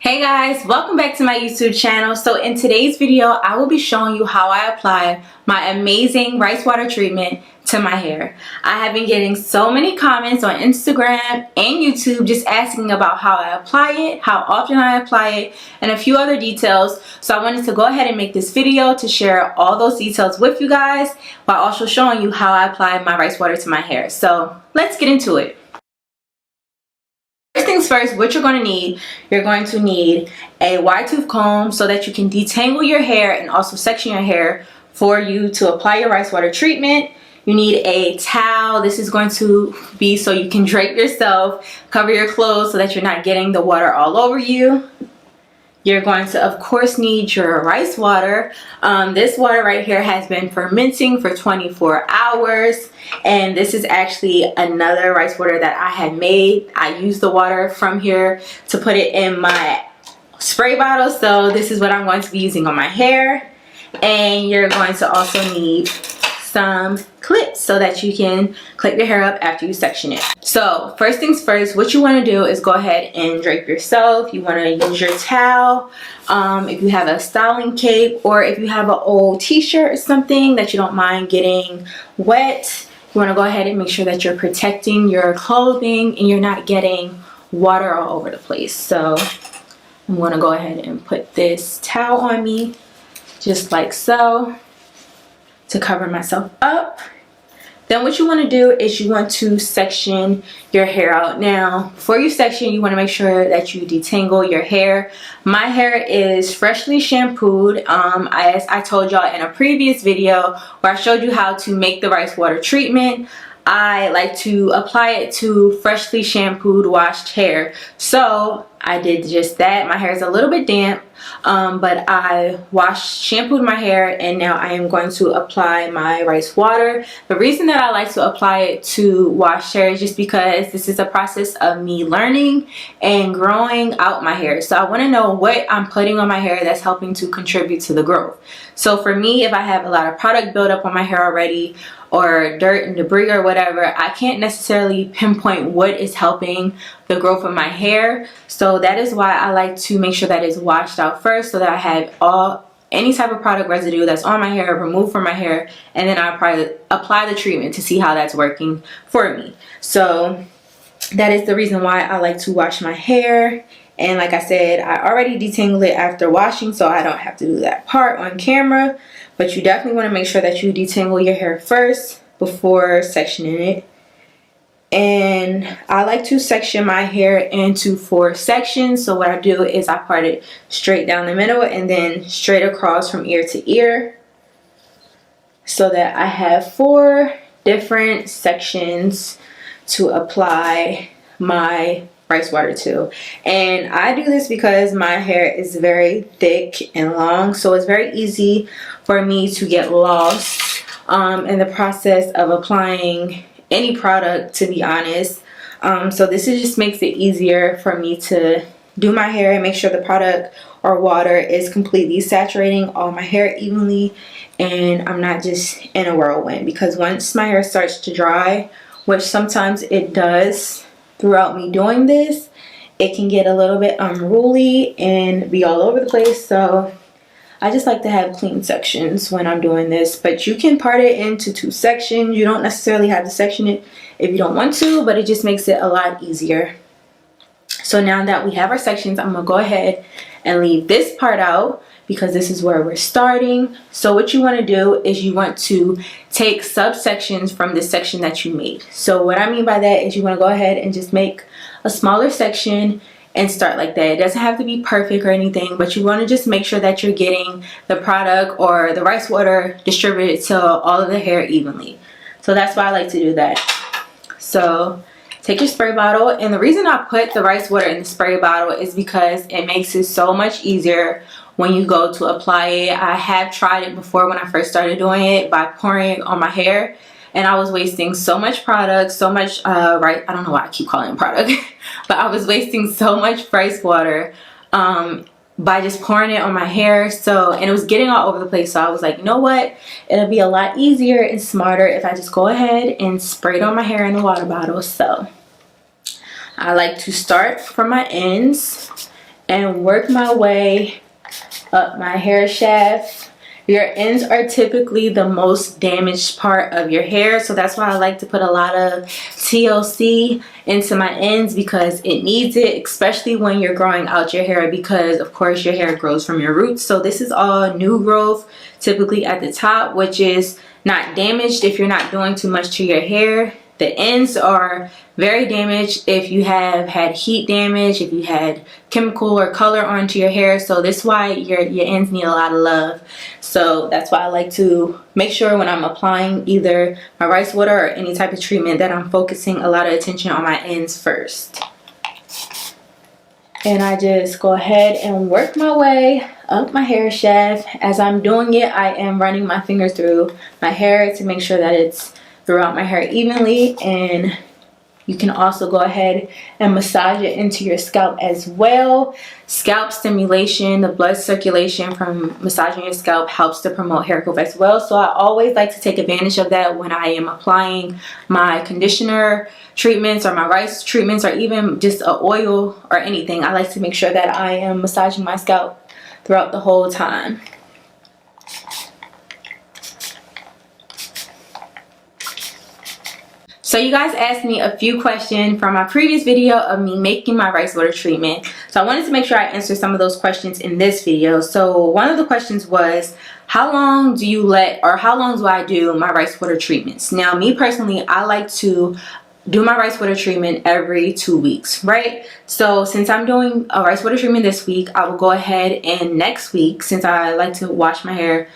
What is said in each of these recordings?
Hey guys, welcome back to my YouTube channel. So in today's video, I will be showing you how I apply my amazing rice water treatment to my hair. I have been getting so many comments on Instagram and YouTube just asking about how I apply it, how often I apply it, and a few other details. So I wanted to go ahead and make this video to share all those details with you guys while also showing you how I apply my rice water to my hair. So let's get into it. First things first, what you're going to need a wide tooth comb so that you can detangle your hair and also section your hair for you to apply your rice water treatment. You need a towel. This is going to be so you can drape yourself, cover your clothes so that you're not getting the water all over you. You're going to, of course, need your rice water. This water right here has been fermenting for 24 hours. And this is actually another rice water that I had made. I used the water from here to put it in my spray bottle. So this is what I'm going to be using on my hair. And you're going to also need some clips so that you can clip your hair up after you section it. So first things first, what you want to do is go ahead and drape yourself. You want to use your towel. If you have a styling cape or if you have an old t-shirt or something that you don't mind getting wet, you want to go ahead and make sure that you're protecting your clothing and you're not getting water all over the place. So I'm going to go ahead and put this towel on me just like so, to cover myself up. Then what you want to do is you want to section your hair out. Now before you section, you want to make sure that you detangle your hair. My hair is freshly shampooed. As I told y'all in a previous video where I showed you how to make the rice water treatment, I like to apply it to freshly shampooed, washed hair. So I did just that. My hair is a little bit damp, but I shampooed my hair, and now I am going to apply my rice water. The reason that I like to apply it to washed hair is just because this is a process of me learning and growing out my hair. So I want to know what I'm putting on my hair that's helping to contribute to the growth. So for me, if I have a lot of product buildup on my hair already, or dirt and debris or whatever, I can't necessarily pinpoint what is helping the growth of my hair. So that is why I like to make sure that it's washed out first, so that I have any type of product residue that's on my hair removed from my hair, and then I apply the treatment to see how that's working for me. So that is the reason why I like to wash my hair. And like I said, I already detangled it after washing, so I don't have to do that part on camera. But you definitely want to make sure that you detangle your hair first before sectioning it. And I like to section my hair into 4 sections. So what I do is I part it straight down the middle and then straight across from ear to ear, so that I have 4 different sections to apply my rice water to. And I do this because my hair is very thick and long, so it's very easy for me to get lost in the process of applying any product, to be honest. So this just makes it easier for me to do my hair and make sure the product or water is completely saturating all my hair evenly, and I'm not just in a whirlwind. Because once my hair starts to dry, which sometimes it does throughout me doing this, it can get a little bit unruly and be all over the place. So I just like to have clean sections when I'm doing this. But you can part it into 2 sections. You don't necessarily have to section it if you don't want to, but it just makes it a lot easier. So now that we have our sections, I'm going to go ahead and leave this part out because this is where we're starting. So what you want to do is you want to take subsections from the section that you made. So what I mean by that is you want to go ahead and just make a smaller section and start like that. It doesn't have to be perfect or anything, but you want to just make sure that you're getting the product or the rice water distributed to all of the hair evenly. So that's why I like to do that. So take your spray bottle, and the reason I put the rice water in the spray bottle is because it makes it so much easier when you go to apply it. I have tried it before when I first started doing it by pouring it on my hair, and I was wasting so much product, so much I don't know why I keep calling it product, but I was wasting so much rice water by just pouring it on my hair. And it was getting all over the place. So I was like, you know what, it'll be a lot easier and smarter if I just go ahead and spray it on my hair in a water bottle. So I like to start from my ends and work my way up my hair shaft. Your ends are typically the most damaged part of your hair, so that's why I like to put a lot of TLC into my ends, because it needs it, especially when you're growing out your hair, because of course your hair grows from your roots. So this is all new growth, typically at the top, which is not damaged if you're not doing too much to your hair. The ends are very damaged if you have had heat damage, if you had chemical or color onto your hair. So this is why your ends need a lot of love. So that's why I like to make sure when I'm applying either my rice water or any type of treatment that I'm focusing a lot of attention on my ends first. And I just go ahead and work my way up my hair shaft. As I'm doing it, I am running my fingers through my hair to make sure that it's throughout my hair evenly. And you can also go ahead and massage it into your scalp as well. Scalp stimulation, the blood circulation from massaging your scalp, helps to promote hair growth as well. So I always like to take advantage of that when I am applying my conditioner treatments or my rice treatments, or even just a oil or anything. I like to make sure that I am massaging my scalp throughout the whole time. So you guys asked me a few questions from my previous video of me making my rice water treatment. So I wanted to make sure I answered some of those questions in this video. So one of the questions was, how long do I do my rice water treatments? Now, me personally, I like to do my rice water treatment every 2 weeks, right? So since I'm doing a rice water treatment this week, I will go ahead and next week, since I like to wash my hair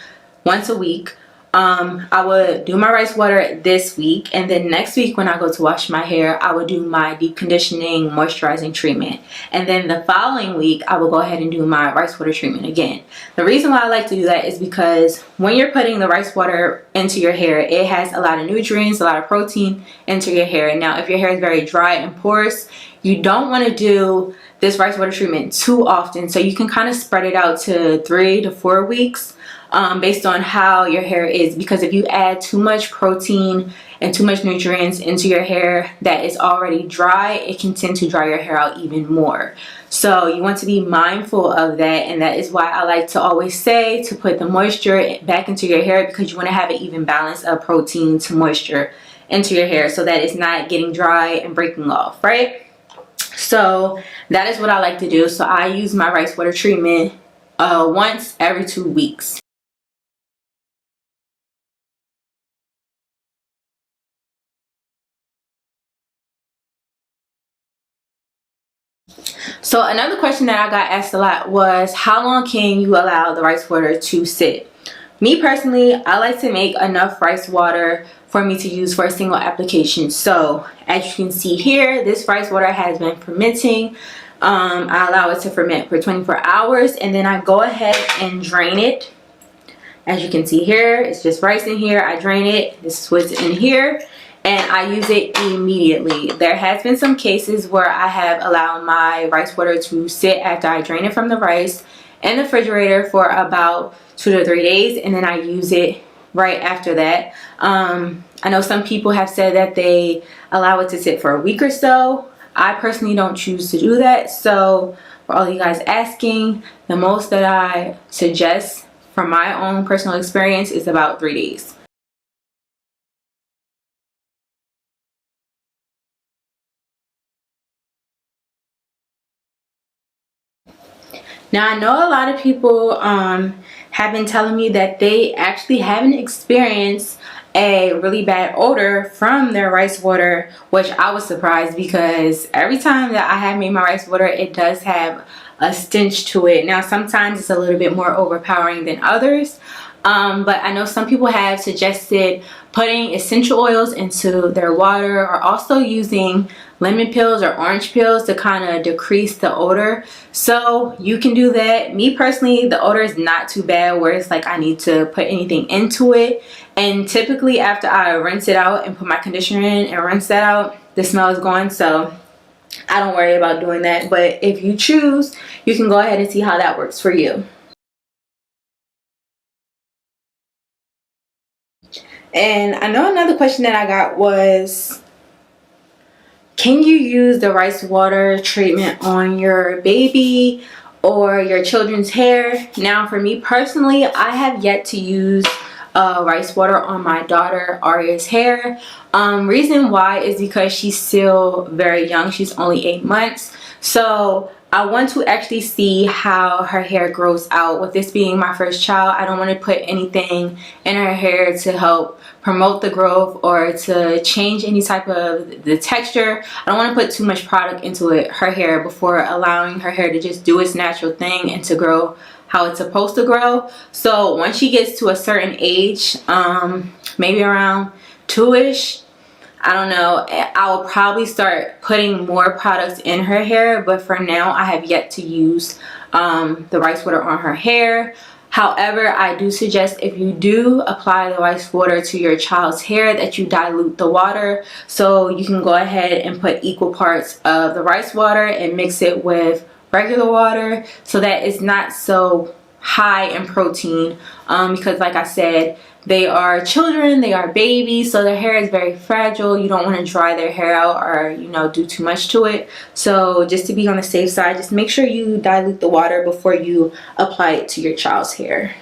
once a week, I would do my rice water this week, and then next week when I go to wash my hair, I would do my deep conditioning moisturizing treatment, and then the following week I will go ahead and do my rice water treatment again. The reason why I like to do that is because when you're putting the rice water into your hair, it has a lot of nutrients, a lot of protein into your hair. Now if your hair is very dry and porous, you don't want to do this rice water treatment too often, so you can kind of spread it out to 3 to 4 weeks. Based on how your hair is, because if you add too much protein and too much nutrients into your hair that is already dry, it can tend to dry your hair out even more. So you want to be mindful of that, and that is why I like to always say to put the moisture back into your hair, because you want to have an even balance of protein to moisture into your hair so that it's not getting dry and breaking off, right? So that is what I like to do. So I use my rice water treatment once every 2 weeks. So another question that I got asked a lot was, how long can you allow the rice water to sit? Me personally, I like to make enough rice water for me to use for a single application. So as you can see here, this rice water has been fermenting. I allow it to ferment for 24 hours, and then I go ahead and drain it. As you can see here, it's just rice in here. I drain it. This is what's in here, and I use it immediately. There has been some cases where I have allowed my rice water to sit after I drain it from the rice in the refrigerator for about 2 to 3 days, and then I use it right after that. I know some people have said that they allow it to sit for a week or so. I personally don't choose to do that. So for all you guys asking, the most that I suggest from my own personal experience is about 3 days. Now I know a lot of people have been telling me that they actually haven't experienced a really bad odor from their rice water, which I was surprised, because every time that I have made my rice water, it does have a stench to it. Now sometimes it's a little bit more overpowering than others, but I know some people have suggested putting essential oils into their water, or also using lemon peels or orange peels to kind of decrease the odor. So you can do that. Me personally, the odor is not too bad where it's like I need to put anything into it. And typically after I rinse it out and put my conditioner in and rinse that out, the smell is gone. So I don't worry about doing that. But if you choose, you can go ahead and see how that works for you. And I know another question that I got was, can you use the rice water treatment on your baby or your children's hair? Now, for me personally, I have yet to use rice water on my daughter Aria's hair. Reason why is because she's still very young. She's only 8 months. So I want to actually see how her hair grows out. With this being my first child, I don't want to put anything in her hair to help promote the growth or to change any type of the texture. I don't want to put too much product into her hair before allowing her hair to just do its natural thing and to grow how it's supposed to grow. So once she gets to a certain age, maybe around 2ish, I don't know, I will probably start putting more products in her hair, but for now I have yet to use the rice water on her hair. However, I do suggest if you do apply the rice water to your child's hair that you dilute the water. So you can go ahead and put equal parts of the rice water and mix it with regular water so that it's not so high in protein, because like I said, they are children, they are babies, so their hair is very fragile. You don't want to dry their hair out or, you know, do too much to it. So just to be on the safe side, just make sure you dilute the water before you apply it to your child's hair.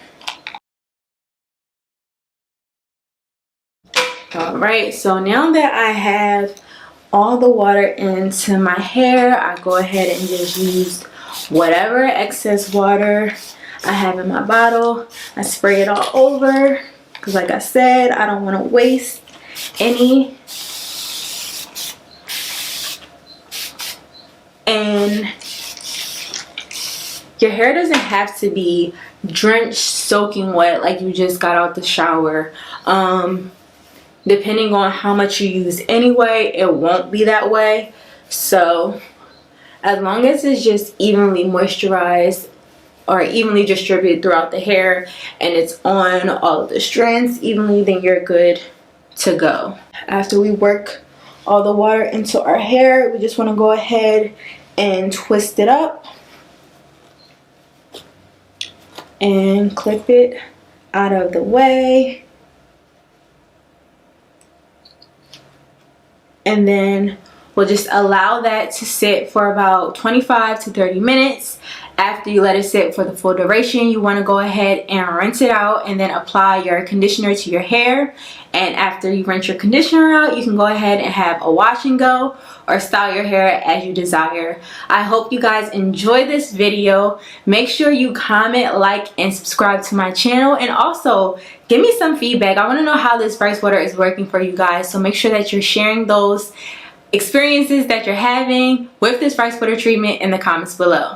All right, so now that I have all the water into my hair, I go ahead and just use whatever excess water I have in my bottle. I spray it all over because, like I said, I don't want to waste any. And your hair doesn't have to be drenched, soaking wet like you just got out the shower. Depending on how much you use anyway, it won't be that way. So as long as it's just evenly moisturized or evenly distributed throughout the hair and it's on all of the strands evenly, then you're good to go. After we work all the water into our hair, we just want to go ahead and twist it up and clip it out of the way. And then we'll just allow that to sit for about 25 to 30 minutes. After you let it sit for the full duration, you want to go ahead and rinse it out and then apply your conditioner to your hair. And after you rinse your conditioner out, you can go ahead and have a wash and go or style your hair as you desire. I hope you guys enjoy this video. Make sure you comment, like, and subscribe to my channel. And also, give me some feedback. I want to know how this rice water is working for you guys. So make sure that you're sharing those experiences that you're having with this rice water treatment in the comments below.